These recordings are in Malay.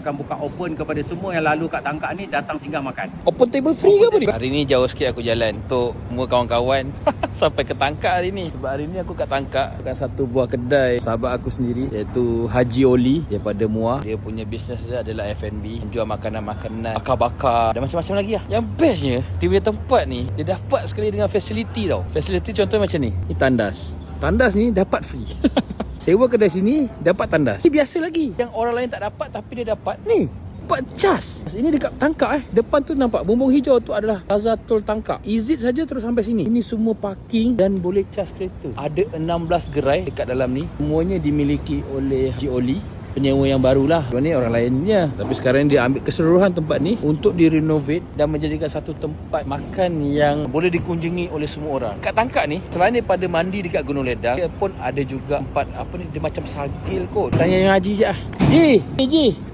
akan buka open kepada semua yang lalu kat Tangkak ni datang singgah makan. Open table free ke apa ni? Hari ni jauh sikit aku jalan untuk semua kawan-kawan sampai ke Tangkak hari ni. Sebab hari ni aku kat Tangkak kat satu buah kedai sahabat aku sendiri iaitu Haji Oli daripada Muar. Dia punya bisnes dia adalah F&B, jual makanan-makanan bakar-bakar dan macam-macam lagi lah. Yang bestnya dia punya tempat ni dia dapat sekali dengan facility tau. Facility contohnya macam ni. Ni tandas. Tandas ni dapat free. Sewa kedai sini dapat tandas. Ini biasa lagi. Yang orang lain tak dapat tapi dia dapat. Ni dapat cas. Ini dekat Tangkak Depan tu nampak bumbung hijau tu adalah Plaza Tol Tangkak. Exit saja terus sampai sini. Ini semua parking dan boleh cas kereta. Ada 16 gerai dekat dalam ni. Semuanya dimiliki oleh Haji Oli, penyewa yang barulah. Ni orang lainnya. Tapi sekarang dia ambil keseluruhan tempat ni untuk direnovate dan menjadikan satu tempat makan yang boleh dikunjungi oleh semua orang. Kat Tangkak ni, selain daripada mandi dekat Gunung Ledang, dia pun ada juga tempat apa ni, dia macam sagil kot. Tanya yang Haji je ah.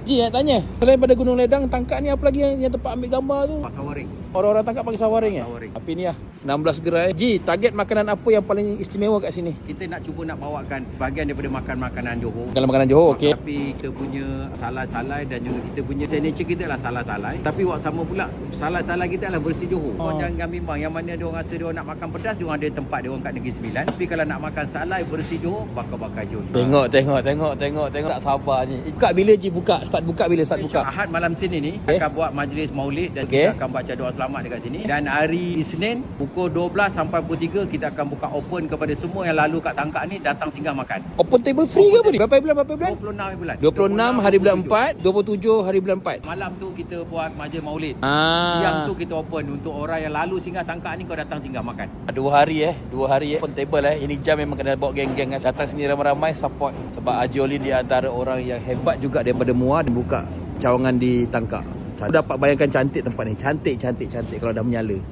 Ji nak tanya. Selain pada Gunung Ledang, Tangkak ni apa lagi yang tempat ambil gambar tu? Sawaring. Orang-orang Tangkak pakai sawaring ya? Sawaring. Tapi ni lah 16 gerai. Ji, target makanan apa yang paling istimewa kat sini? Kita nak cuba nak bawakan bahagian daripada makan makanan Johor. Kalau makanan Johor, okey. Tapi kita punya salai-salai dan juga kita punya signature kita lah salai-salai. Tapi waktu sama pula salai-salai kita adalah versi Johor. Orang jangan bimbang yang mana dia orang rasa dia orang nak makan pedas, dia orang ada tempat dia orang kat Negeri Sembilan. Tapi kalau nak makan salai versi Johor, bakar-bakar Johor. Tengok. Tak sabar ni. Buka bila Ji buka? Start buka bila start buka? Ahad malam sini ni akan buat majlis maulid dan kita akan baca doa selamat dekat sini. Dan hari Isnin pukul 12 sampai pukul 3 kita akan buka open kepada semua yang lalu kat Tangkak ni datang singgah makan. Open table free ke apa ni? Berapa bulan? 26 bulan. 26 hari bulan 4, 27 hari bulan 4. Malam tu kita buat majlis maulid. Ah. Siang tu kita open untuk orang yang lalu singgah Tangkak ni kau datang singgah makan. 2 hari open table Ini jam memang kena bawa geng-geng datang sini ramai-ramai support. Sebab Haji Oli di antara orang yang hebat juga daripada Muar dan buka cawangan di Tangkak. Dapat bayangkan cantik tempat ni. Cantik kalau dah menyala.